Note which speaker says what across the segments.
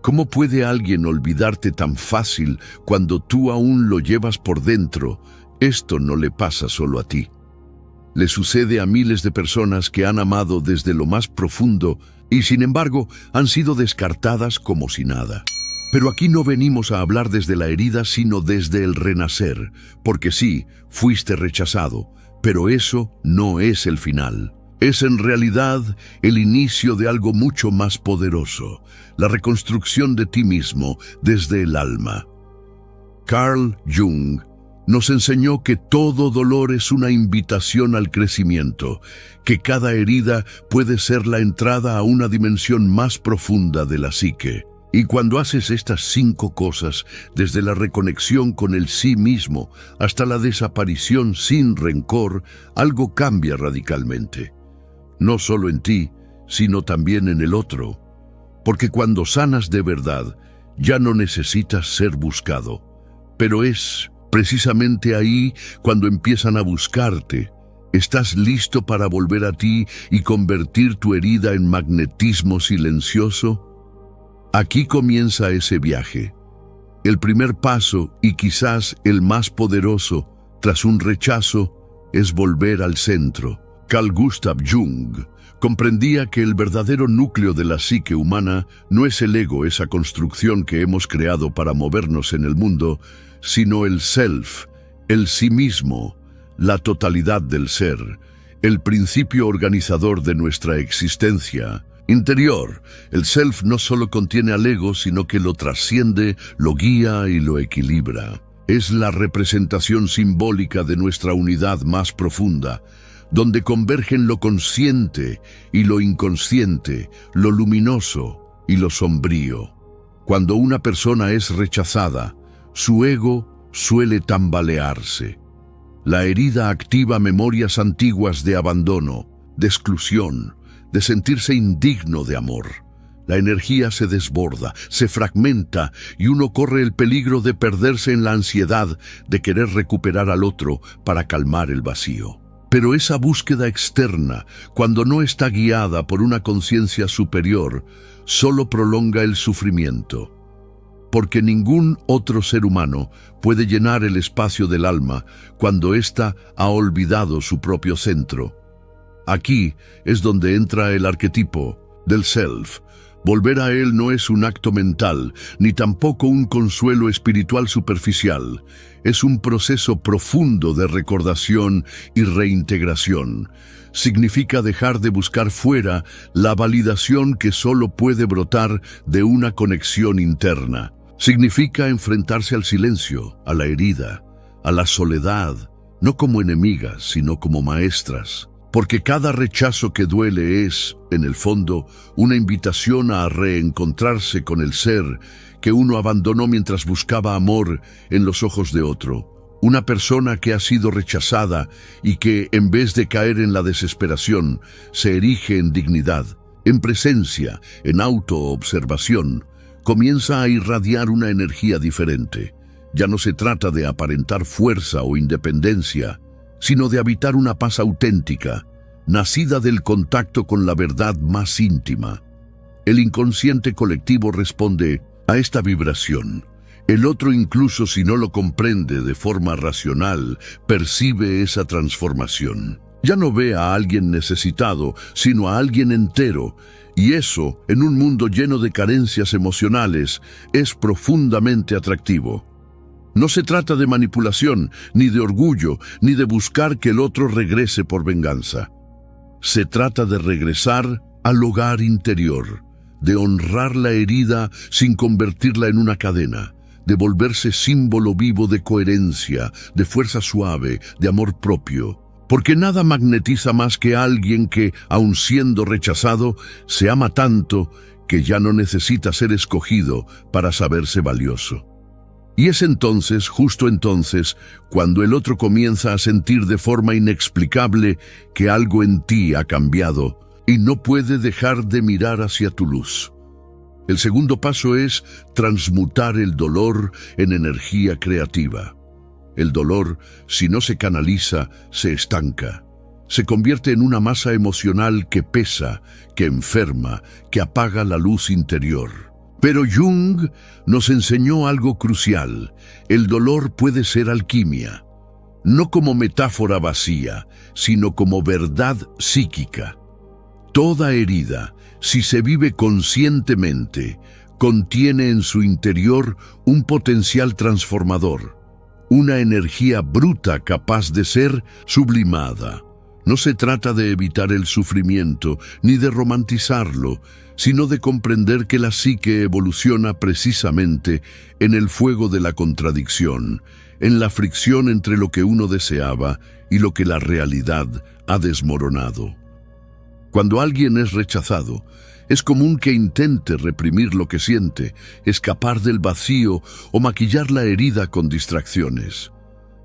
Speaker 1: ¿Cómo puede alguien olvidarte tan fácil cuando tú aún lo llevas por dentro? Esto no le pasa solo a ti. Le sucede a miles de personas que han amado desde lo más profundo y sin embargo han sido descartadas como si nada. Pero aquí no venimos a hablar desde la herida, sino desde el renacer, porque sí, fuiste rechazado, pero eso no es el final. Es en realidad el inicio de algo mucho más poderoso, la reconstrucción de ti mismo desde el alma. Carl Jung nos enseñó que todo dolor es una invitación al crecimiento, que cada herida puede ser la entrada a una dimensión más profunda de la psique. Y cuando haces estas 5 cosas, desde la reconexión con el sí mismo hasta la desaparición sin rencor, algo cambia radicalmente. No solo en ti, sino también en el otro. Porque cuando sanas de verdad, ya no necesitas ser buscado. Pero es precisamente ahí cuando empiezan a buscarte. ¿Estás listo para volver a ti y convertir tu herida en magnetismo silencioso? Aquí comienza ese viaje. El primer paso, y quizás el más poderoso, tras un rechazo, es volver al centro. Carl Gustav Jung comprendía que el verdadero núcleo de la psique humana no es el ego, esa construcción que hemos creado para movernos en el mundo, sino el self, el sí mismo, la totalidad del ser, el principio organizador de nuestra existencia interior. El self no solo contiene al ego, sino que lo trasciende, lo guía y lo equilibra. Es la representación simbólica de nuestra unidad más profunda, donde convergen lo consciente y lo inconsciente, lo luminoso y lo sombrío. Cuando una persona es rechazada, su ego suele tambalearse. La herida activa memorias antiguas de abandono, de exclusión, de sentirse indigno de amor. La energía se desborda, se fragmenta y uno corre el peligro de perderse en la ansiedad de querer recuperar al otro para calmar el vacío. Pero esa búsqueda externa, cuando no está guiada por una conciencia superior, solo prolonga el sufrimiento. Porque ningún otro ser humano puede llenar el espacio del alma cuando ésta ha olvidado su propio centro. Aquí es donde entra el arquetipo del self. Volver a él no es un acto mental, ni tampoco un consuelo espiritual superficial. Es un proceso profundo de recordación y reintegración. Significa dejar de buscar fuera la validación que solo puede brotar de una conexión interna. Significa enfrentarse al silencio, a la herida, a la soledad, no como enemigas, sino como maestras. Porque cada rechazo que duele es, en el fondo, una invitación a reencontrarse con el ser que uno abandonó mientras buscaba amor en los ojos de otro. Una persona que ha sido rechazada y que, en vez de caer en la desesperación, se erige en dignidad, en presencia, en autoobservación, comienza a irradiar una energía diferente. Ya no se trata de aparentar fuerza o independencia, sino de habitar una paz auténtica, nacida del contacto con la verdad más íntima. El inconsciente colectivo responde a esta vibración. El otro, incluso si no lo comprende de forma racional, percibe esa transformación. Ya no ve a alguien necesitado, sino a alguien entero, y eso, en un mundo lleno de carencias emocionales, es profundamente atractivo. No se trata de manipulación, ni de orgullo, ni de buscar que el otro regrese por venganza. Se trata de regresar al hogar interior, de honrar la herida sin convertirla en una cadena, de volverse símbolo vivo de coherencia, de fuerza suave, de amor propio. Porque nada magnetiza más que alguien que, aun siendo rechazado, se ama tanto que ya no necesita ser escogido para saberse valioso. Y es entonces, justo entonces, cuando el otro comienza a sentir de forma inexplicable que algo en ti ha cambiado y no puede dejar de mirar hacia tu luz. El segundo paso es transmutar el dolor en energía creativa. El dolor, si no se canaliza, se estanca. Se convierte en una masa emocional que pesa, que enferma, que apaga la luz interior. Pero Jung nos enseñó algo crucial. El dolor puede ser alquimia, no como metáfora vacía, sino como verdad psíquica. Toda herida, si se vive conscientemente, contiene en su interior un potencial transformador, una energía bruta capaz de ser sublimada. No se trata de evitar el sufrimiento ni de romantizarlo, sino de comprender que la psique evoluciona precisamente en el fuego de la contradicción, en la fricción entre lo que uno deseaba y lo que la realidad ha desmoronado. Cuando alguien es rechazado, es común que intente reprimir lo que siente, escapar del vacío o maquillar la herida con distracciones.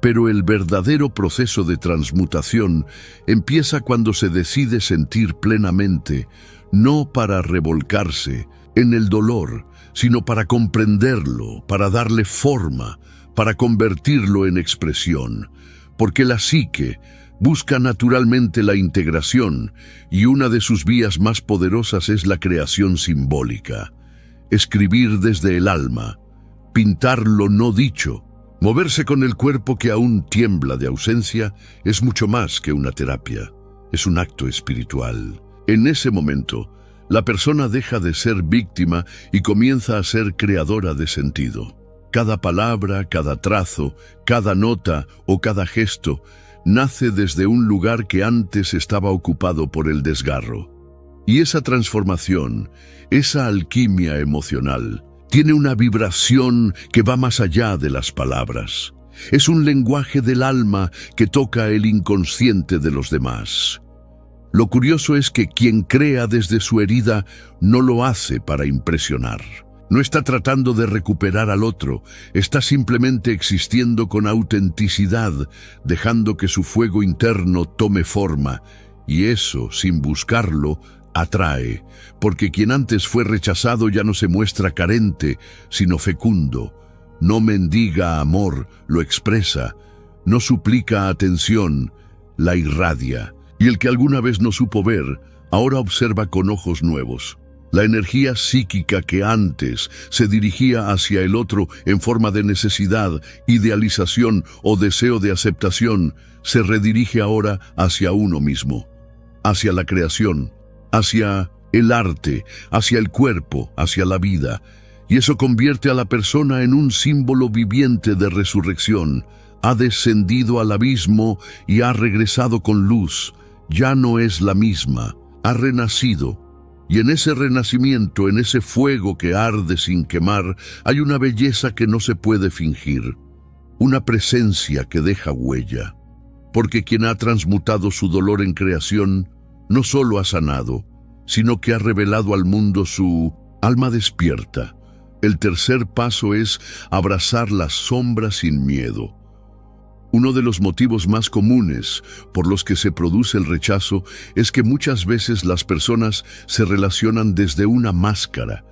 Speaker 1: Pero el verdadero proceso de transmutación empieza cuando se decide sentir plenamente, no para revolcarse en el dolor, sino para comprenderlo, para darle forma, para convertirlo en expresión. Porque la psique busca naturalmente la integración y una de sus vías más poderosas es la creación simbólica. Escribir desde el alma, pintar lo no dicho, moverse con el cuerpo que aún tiembla de ausencia es mucho más que una terapia, es un acto espiritual. En ese momento, la persona deja de ser víctima y comienza a ser creadora de sentido. Cada palabra, cada trazo, cada nota o cada gesto nace desde un lugar que antes estaba ocupado por el desgarro. Y esa transformación, esa alquimia emocional, tiene una vibración que va más allá de las palabras. Es un lenguaje del alma que toca el inconsciente de los demás. Lo curioso es que quien crea desde su herida no lo hace para impresionar. No está tratando de recuperar al otro, está simplemente existiendo con autenticidad, dejando que su fuego interno tome forma, y eso, sin buscarlo, atrae, porque quien antes fue rechazado ya no se muestra carente, sino fecundo. No mendiga amor, lo expresa, no suplica atención, la irradia, y el que alguna vez no supo ver, ahora observa con ojos nuevos. La energía psíquica que antes se dirigía hacia el otro en forma de necesidad, idealización o deseo de aceptación, se redirige ahora hacia uno mismo, hacia la creación, hacia el arte, hacia el cuerpo, hacia la vida. Y eso convierte a la persona en un símbolo viviente de resurrección. Ha descendido al abismo y ha regresado con luz. Ya no es la misma, ha renacido. Y en ese renacimiento, en ese fuego que arde sin quemar, hay una belleza que no se puede fingir, una presencia que deja huella. Porque quien ha transmutado su dolor en creación, no solo ha sanado, sino que ha revelado al mundo su alma despierta. El tercer paso es abrazar la sombra sin miedo. Uno de los motivos más comunes por los que se produce el rechazo es que muchas veces las personas se relacionan desde una máscara,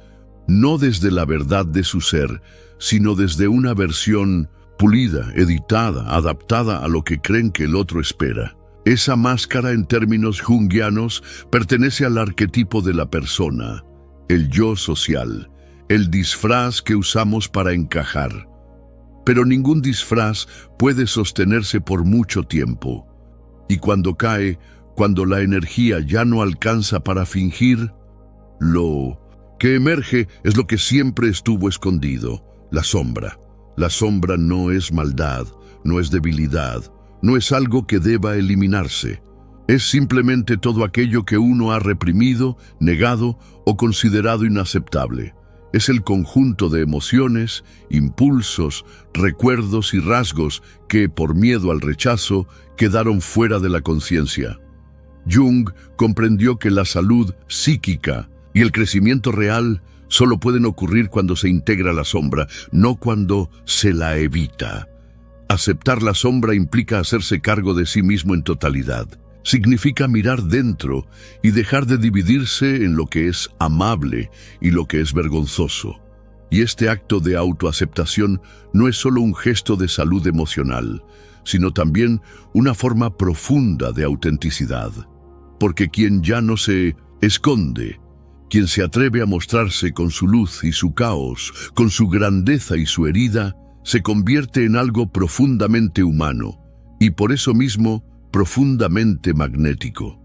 Speaker 1: no desde la verdad de su ser, sino desde una versión pulida, editada, adaptada a lo que creen que el otro espera. Esa máscara, en términos junguianos, pertenece al arquetipo de la persona, el yo social, el disfraz que usamos para encajar. Pero ningún disfraz puede sostenerse por mucho tiempo. Y cuando cae, cuando la energía ya no alcanza para fingir, lo que emerge es lo que siempre estuvo escondido, la sombra. La sombra no es maldad, no es debilidad, no es algo que deba eliminarse. Es simplemente todo aquello que uno ha reprimido, negado o considerado inaceptable. Es el conjunto de emociones, impulsos, recuerdos y rasgos que, por miedo al rechazo, quedaron fuera de la conciencia. Jung comprendió que la salud psíquica y el crecimiento real solo pueden ocurrir cuando se integra la sombra, no cuando se la evita. Aceptar la sombra implica hacerse cargo de sí mismo en totalidad. Significa mirar dentro y dejar de dividirse en lo que es amable y lo que es vergonzoso. Y este acto de autoaceptación no es solo un gesto de salud emocional, sino también una forma profunda de autenticidad. Porque quien ya no se esconde, Quien se atreve a mostrarse con su luz y su caos, con su grandeza y su herida, se convierte en algo profundamente humano y por eso mismo profundamente magnético.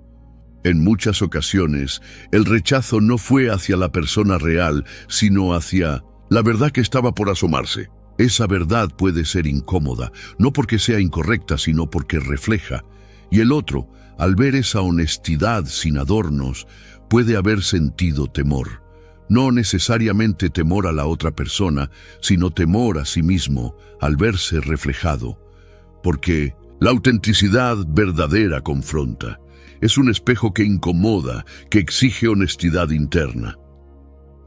Speaker 1: En muchas ocasiones, el rechazo no fue hacia la persona real, sino hacia la verdad que estaba por asomarse. Esa verdad puede ser incómoda, no porque sea incorrecta, sino porque refleja. Y el otro, al ver esa honestidad sin adornos, puede haber sentido temor. No necesariamente temor a la otra persona, sino temor a sí mismo al verse reflejado. Porque la autenticidad verdadera confronta. Es un espejo que incomoda, que exige honestidad interna.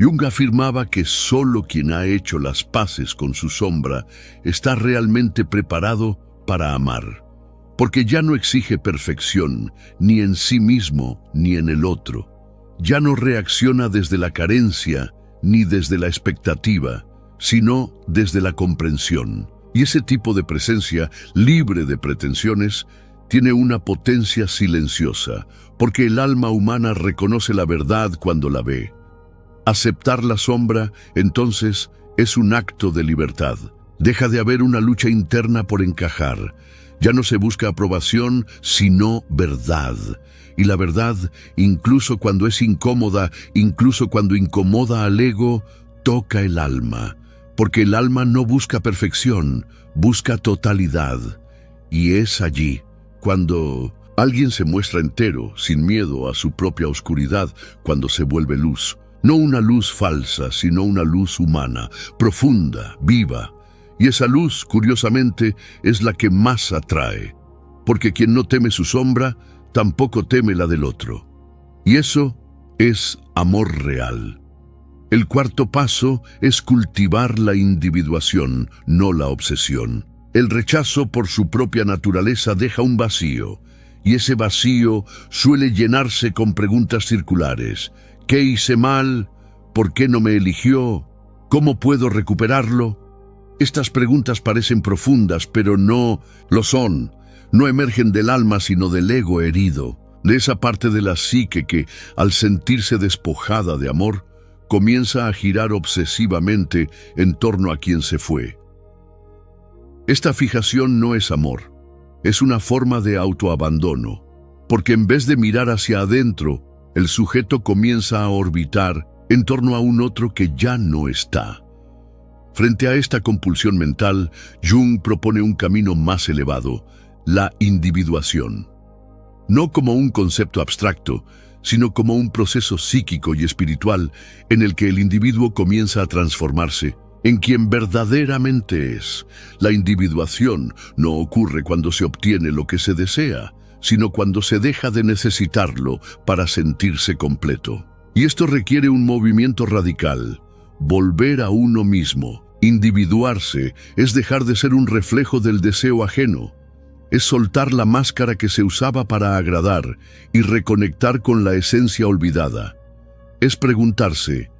Speaker 1: Jung afirmaba que solo quien ha hecho las paces con su sombra está realmente preparado para amar, porque ya no exige perfección, ni en sí mismo ni en el otro. Ya no reacciona desde la carencia ni desde la expectativa, sino desde la comprensión. Y ese tipo de presencia, libre de pretensiones, tiene una potencia silenciosa, porque el alma humana reconoce la verdad cuando la ve. Aceptar la sombra, entonces, es un acto de libertad. Deja de haber una lucha interna por encajar. Ya no se busca aprobación, sino verdad. Y la verdad, incluso cuando es incómoda, incluso cuando incomoda al ego, toca el alma. Porque el alma no busca perfección, busca totalidad. Y es allí, cuando alguien se muestra entero, sin miedo a su propia oscuridad, cuando se vuelve luz. No una luz falsa, sino una luz humana, profunda, viva. Y esa luz, curiosamente, es la que más atrae. Porque quien no teme su sombra, tampoco teme la del otro. Y eso es amor real. El cuarto paso es cultivar la individuación, no la obsesión. El rechazo por su propia naturaleza deja un vacío, y ese vacío suele llenarse con preguntas circulares. ¿Qué hice mal? ¿Por qué no me eligió? ¿Cómo puedo recuperarlo? Estas preguntas parecen profundas, pero no lo son. No emergen del alma, sino del ego herido, de esa parte de la psique que, al sentirse despojada de amor, comienza a girar obsesivamente en torno a quien se fue. Esta fijación no es amor, es una forma de autoabandono, porque en vez de mirar hacia adentro, el sujeto comienza a orbitar en torno a un otro que ya no está. Frente a esta compulsión mental, Jung propone un camino más elevado, la individuación. No como un concepto abstracto, sino como un proceso psíquico y espiritual en el que el individuo comienza a transformarse en quien verdaderamente es. La individuación no ocurre cuando se obtiene lo que se desea, sino cuando se deja de necesitarlo para sentirse completo. Y esto requiere un movimiento radical, volver a uno mismo. Individuarse es dejar de ser un reflejo del deseo ajeno, es soltar la máscara que se usaba para agradar y reconectar con la esencia olvidada. Es preguntarse,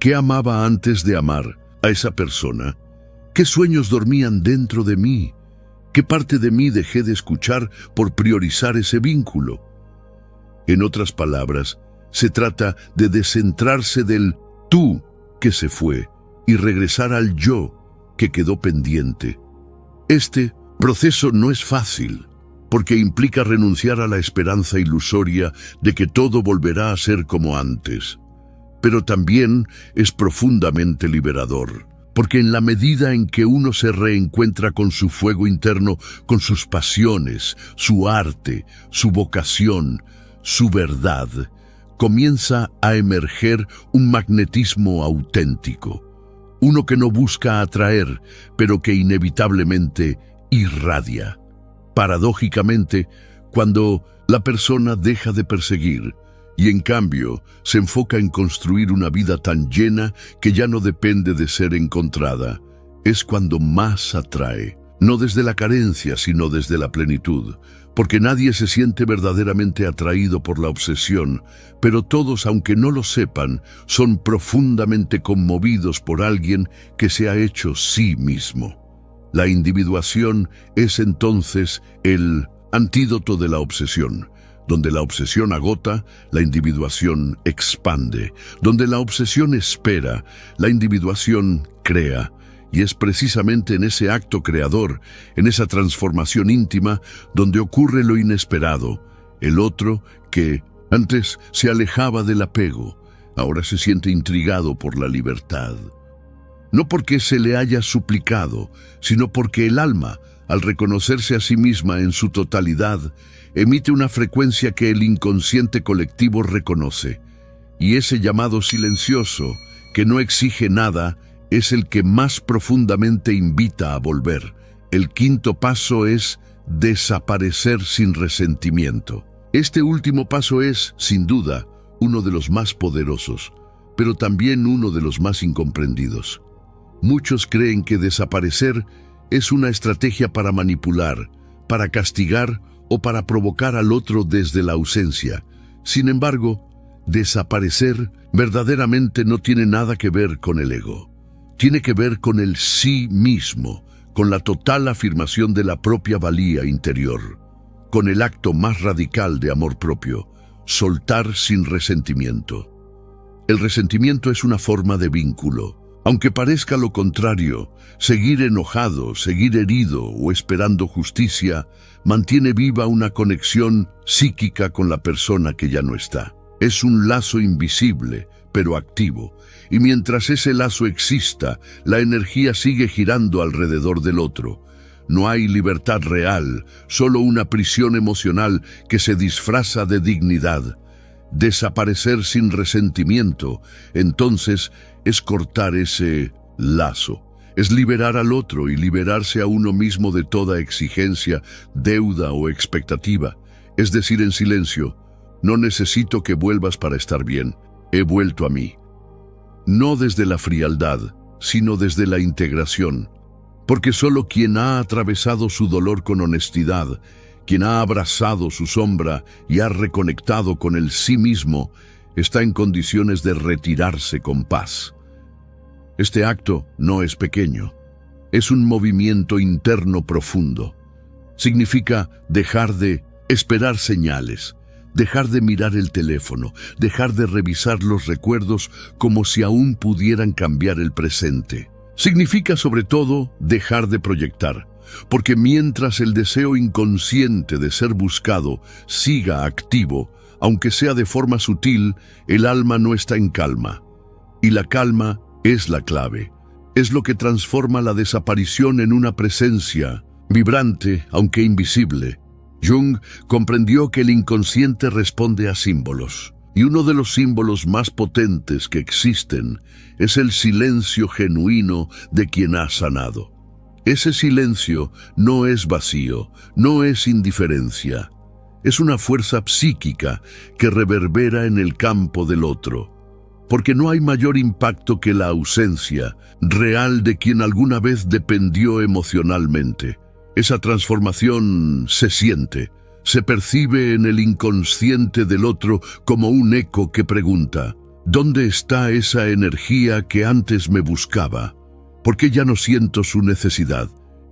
Speaker 1: ¿qué amaba antes de amar a esa persona? ¿Qué sueños dormían dentro de mí? ¿Qué parte de mí dejé de escuchar por priorizar ese vínculo? En otras palabras, se trata de descentrarse del tú que se fue y regresar al yo que quedó pendiente. Este proceso no es fácil, porque implica renunciar a la esperanza ilusoria de que todo volverá a ser como antes. Pero también es profundamente liberador, porque en la medida en que uno se reencuentra con su fuego interno, con sus pasiones, su arte, su vocación, su verdad, comienza a emerger un magnetismo auténtico, uno que no busca atraer, pero que inevitablemente irradia. Paradójicamente, cuando la persona deja de perseguir y en cambio se enfoca en construir una vida tan llena que ya no depende de ser encontrada, es cuando más atrae, no desde la carencia, sino desde la plenitud, porque nadie se siente verdaderamente atraído por la obsesión, pero todos, aunque no lo sepan, son profundamente conmovidos por alguien que se ha hecho sí mismo. La individuación es entonces el antídoto de la obsesión, Donde la obsesión agota, la individuación expande. Donde la obsesión espera, la individuación crea. Y es precisamente en ese acto creador, en esa transformación íntima, donde ocurre lo inesperado. El otro, que antes se alejaba del apego, ahora se siente intrigado por la libertad. No porque se le haya suplicado, sino porque el alma, al reconocerse a sí misma en su totalidad, emite una frecuencia que el inconsciente colectivo reconoce. Y ese llamado silencioso, que no exige nada, es el que más profundamente invita a volver. El quinto paso es desaparecer sin resentimiento. Este último paso es, sin duda, uno de los más poderosos, pero también uno de los más incomprendidos. Muchos creen que desaparecer es una estrategia para manipular, para castigar o para provocar al otro desde la ausencia. Sin embargo, desaparecer verdaderamente no tiene nada que ver con el ego. Tiene que ver con el sí mismo, con la total afirmación de la propia valía interior, con el acto más radical de amor propio, soltar sin resentimiento. El resentimiento es una forma de vínculo. Aunque parezca lo contrario, seguir enojado, seguir herido o esperando justicia, mantiene viva una conexión psíquica con la persona que ya no está. Es un lazo invisible, pero activo, y mientras ese lazo exista, la energía sigue girando alrededor del otro. No hay libertad real, solo una prisión emocional que se disfraza de dignidad. Desaparecer sin resentimiento, entonces, es cortar ese lazo. Es liberar al otro y liberarse a uno mismo de toda exigencia, deuda o expectativa. Es decir en silencio, no necesito que vuelvas para estar bien, he vuelto a mí. No desde la frialdad, sino desde la integración. Porque solo quien ha atravesado su dolor con honestidad, quien ha abrazado su sombra y ha reconectado con el sí mismo, está en condiciones de retirarse con paz. Este acto no es pequeño, es un movimiento interno profundo. Significa dejar de esperar señales, dejar de mirar el teléfono, dejar de revisar los recuerdos como si aún pudieran cambiar el presente. Significa sobre todo dejar de proyectar, porque mientras el deseo inconsciente de ser buscado siga activo, aunque sea de forma sutil, el alma no está en calma. Y la calma es la clave. Es lo que transforma la desaparición en una presencia, vibrante, aunque invisible. Jung comprendió que el inconsciente responde a símbolos. Y uno de los símbolos más potentes que existen es el silencio genuino de quien ha sanado. Ese silencio no es vacío, no es indiferencia. Es una fuerza psíquica que reverbera en el campo del otro. Porque no hay mayor impacto que la ausencia real de quien alguna vez dependió emocionalmente. Esa transformación se siente, se percibe en el inconsciente del otro como un eco que pregunta, ¿dónde está esa energía que antes me buscaba? ¿Por qué ya no siento su necesidad?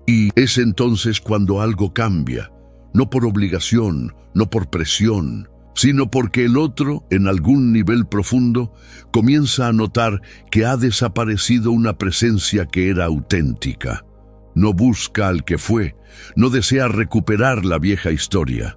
Speaker 1: Y es entonces cuando algo cambia, no por obligación, no por presión, sino porque el otro, en algún nivel profundo, comienza a notar que ha desaparecido una presencia que era auténtica. No busca al que fue, no desea recuperar la vieja historia.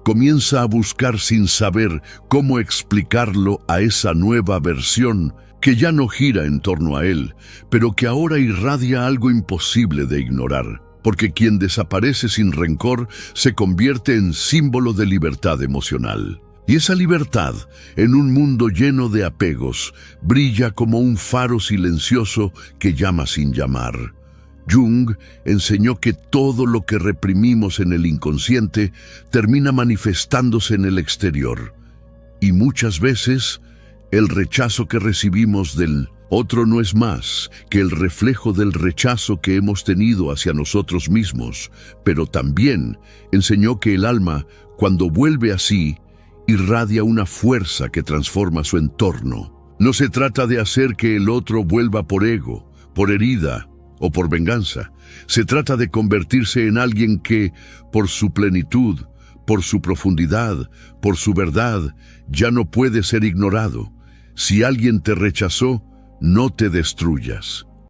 Speaker 1: Comienza a buscar sin saber cómo explicarlo a esa nueva versión que ya no gira en torno a él, pero que ahora irradia algo imposible de ignorar. Porque quien desaparece sin rencor se convierte en símbolo de libertad emocional. Y esa libertad, en un mundo lleno de apegos, brilla como un faro silencioso que llama sin llamar. Jung enseñó que todo lo que reprimimos en el inconsciente termina manifestándose en el exterior. Y muchas veces, el rechazo que recibimos del otro no es más que el reflejo del rechazo que hemos tenido hacia nosotros mismos, pero también enseñó que el alma, cuando vuelve así, irradia una fuerza que transforma su entorno. No se trata de hacer que el otro vuelva por ego, por herida o por venganza. Se trata de convertirse en alguien que, por su plenitud, por su profundidad, por su verdad, ya no puede ser ignorado. Si alguien te rechazó, no te destruyas.